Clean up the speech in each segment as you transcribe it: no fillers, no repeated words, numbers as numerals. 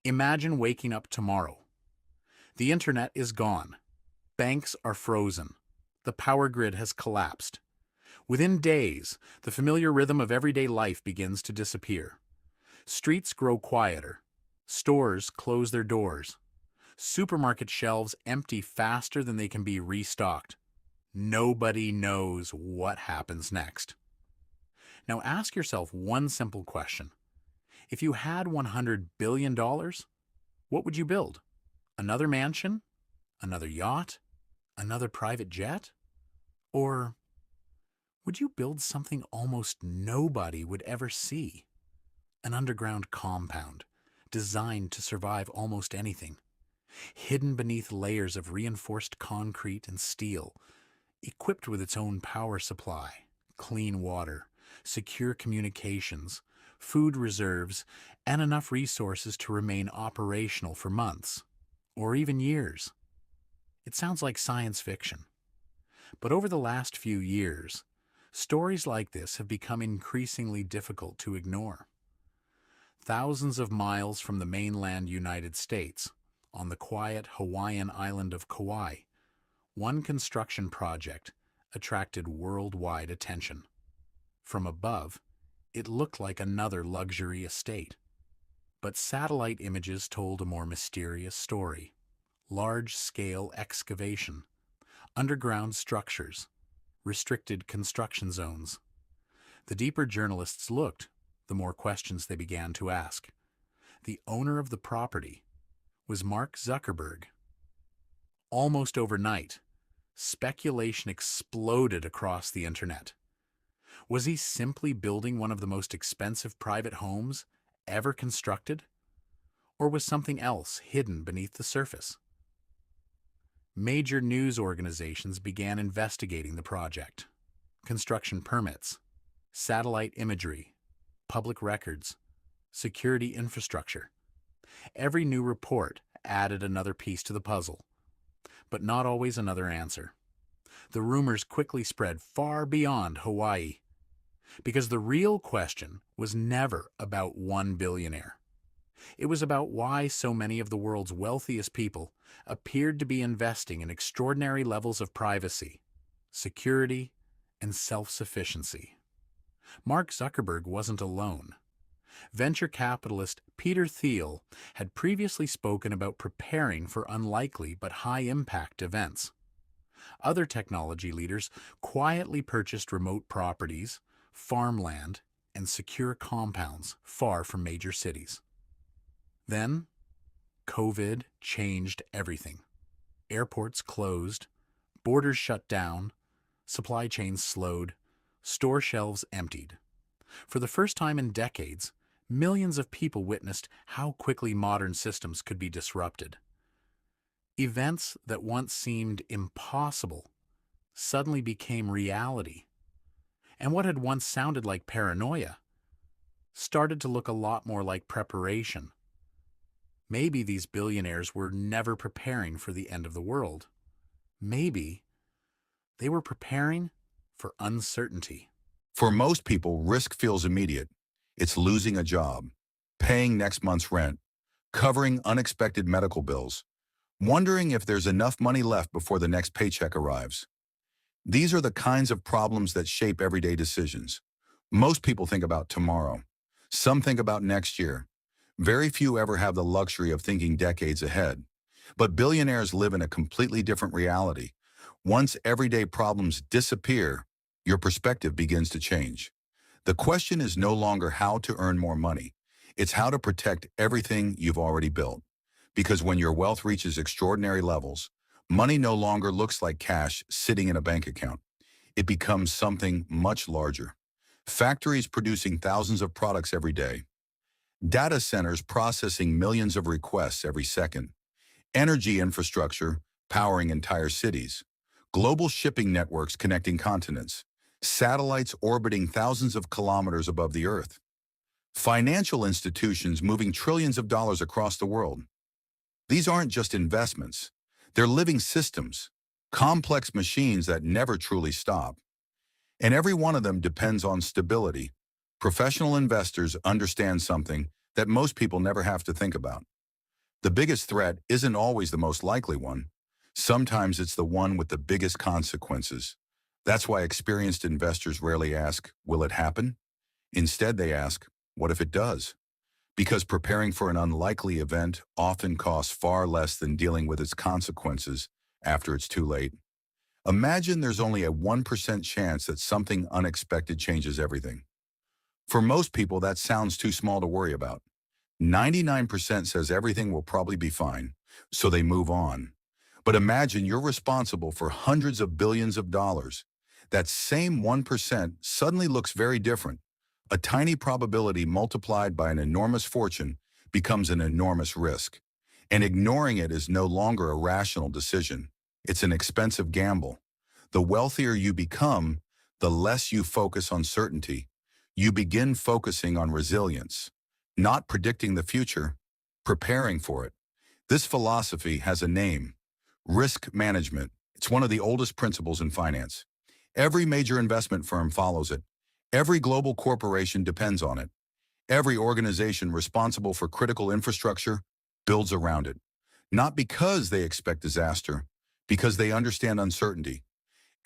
Imagine waking up tomorrow. The internet is gone. Banks are frozen. The power grid has collapsed. Within days, the familiar rhythm of everyday life begins to disappear. Streets grow quieter. Stores close their doors. Supermarket shelves empty faster than they can be restocked. Nobody knows what happens next. Now ask yourself one simple question. If you had $100 billion, what would you build? Another mansion? Another yacht? Another private jet? Or would you build something almost nobody would ever see? An underground compound, designed to survive almost anything, hidden beneath layers of reinforced concrete and steel, equipped with its own power supply, clean water, secure communications, food reserves, and enough resources to remain operational for months, or even years. It sounds like science fiction. But over the last few years, stories like this have become increasingly difficult to ignore. Thousands of miles from the mainland United States, on the quiet Hawaiian island of Kauai, one construction project attracted worldwide attention. From above, it looked like another luxury estate. But satellite images told a more mysterious story. Large-scale excavation, underground structures, restricted construction zones. The deeper journalists looked, the more questions they began to ask. The owner of the property was Mark Zuckerberg. Almost overnight, speculation exploded across the internet. Was he simply building one of the most expensive private homes ever constructed? Or was something else hidden beneath the surface? Major news organizations began investigating the project. Construction permits, satellite imagery, public records, security infrastructure. Every new report added another piece to the puzzle, but not always another answer. The rumors quickly spread far beyond Hawaii, because the real question was never about one billionaire. It was about why so many of the world's wealthiest people appeared to be investing in extraordinary levels of privacy, security, and self-sufficiency. Mark Zuckerberg wasn't alone. Venture capitalist Peter Thiel had previously spoken about preparing for unlikely but high-impact events. Other technology leaders quietly purchased remote properties, farmland, and secure compounds far from major cities. Then, COVID changed everything. Airports closed, borders shut down, supply chains slowed, store shelves emptied. For the first time in decades, millions of people witnessed how quickly modern systems could be disrupted. Events that once seemed impossible suddenly became reality. And what had once sounded like paranoia started to look a lot more like preparation. Maybe these billionaires were never preparing for the end of the world. Maybe they were preparing for uncertainty. For most people, risk feels immediate. It's losing a job, paying next month's rent, covering unexpected medical bills, wondering if there's enough money left before the next paycheck arrives. These are the kinds of problems that shape everyday decisions. Most people think about tomorrow. Some think about next year. Very few ever have the luxury of thinking decades ahead. But billionaires live in a completely different reality. Once everyday problems disappear, your perspective begins to change. The question is no longer how to earn more money. It's how to protect everything you've already built. Because when your wealth reaches extraordinary levels, money no longer looks like cash sitting in a bank account. It becomes something much larger. Factories producing thousands of products every day. Data centers processing millions of requests every second. Energy infrastructure powering entire cities. Global shipping networks connecting continents. Satellites orbiting thousands of kilometers above the Earth. Financial institutions moving trillions of dollars across the world. These aren't just investments. They're living systems, complex machines that never truly stop. And every one of them depends on stability. Professional investors understand something that most people never have to think about. The biggest threat isn't always the most likely one. Sometimes it's the one with the biggest consequences. That's why experienced investors rarely ask, will it happen? Instead, they ask, what if it does? Because preparing for an unlikely event often costs far less than dealing with its consequences after it's too late. Imagine there's only a 1% chance that something unexpected changes everything. For most people, that sounds too small to worry about. 99% says everything will probably be fine, so they move on. But imagine you're responsible for hundreds of billions of dollars. That same 1% suddenly looks very different. A tiny probability multiplied by an enormous fortune becomes an enormous risk. And ignoring it is no longer a rational decision. It's an expensive gamble. The wealthier you become, the less you focus on certainty. You begin focusing on resilience, not predicting the future, preparing for it. This philosophy has a name: risk management. It's one of the oldest principles in finance. Every major investment firm follows it. Every global corporation depends on it. Every organization responsible for critical infrastructure builds around it. Not because they expect disaster, because they understand uncertainty.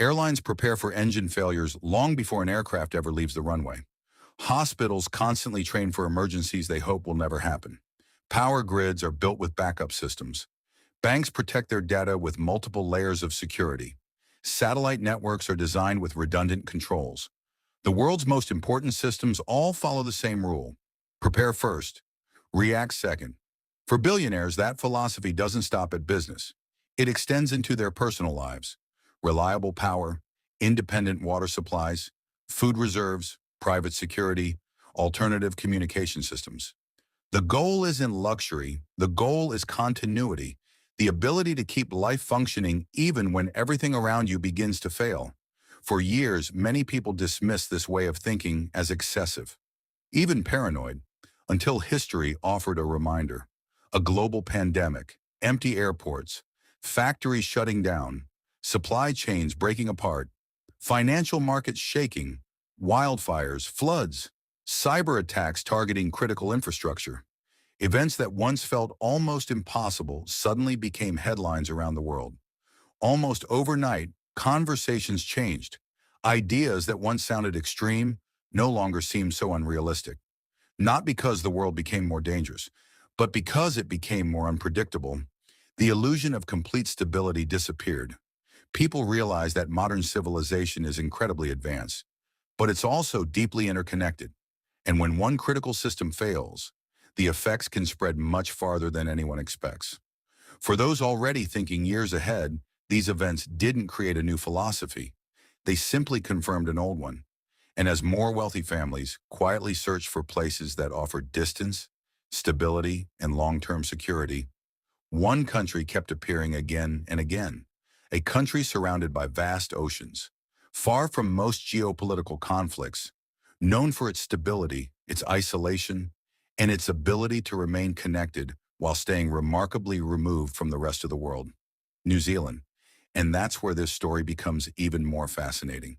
Airlines prepare for engine failures long before an aircraft ever leaves the runway. Hospitals constantly train for emergencies they hope will never happen. Power grids are built with backup systems. Banks protect their data with multiple layers of security. Satellite networks are designed with redundant controls. The world's most important systems all follow the same rule: prepare first, react second. For billionaires, that philosophy doesn't stop at business. It extends into their personal lives. Reliable power, independent water supplies, food reserves, private security, alternative communication systems. The goal isn't luxury, the goal is continuity, the ability to keep life functioning even when everything around you begins to fail. For years, many people dismissed this way of thinking as excessive, even paranoid, until history offered a reminder. A global pandemic, empty airports, factories shutting down, supply chains breaking apart, financial markets shaking, wildfires, floods, cyber attacks targeting critical infrastructure. Events that once felt almost impossible suddenly became headlines around the world. Almost overnight, conversations changed. Ideas that once sounded extreme no longer seemed so unrealistic. Not because the world became more dangerous, but because it became more unpredictable. The illusion of complete stability disappeared. People realized that modern civilization is incredibly advanced, but it's also deeply interconnected. And when one critical system fails, the effects can spread much farther than anyone expects. For those already thinking years ahead, these events didn't create a new philosophy. They simply confirmed an old one. And as more wealthy families quietly searched for places that offered distance, stability, and long-term security, one country kept appearing again and again. A country surrounded by vast oceans, far from most geopolitical conflicts, known for its stability, its isolation, and its ability to remain connected while staying remarkably removed from the rest of the world: New Zealand. And that's where this story becomes even more fascinating.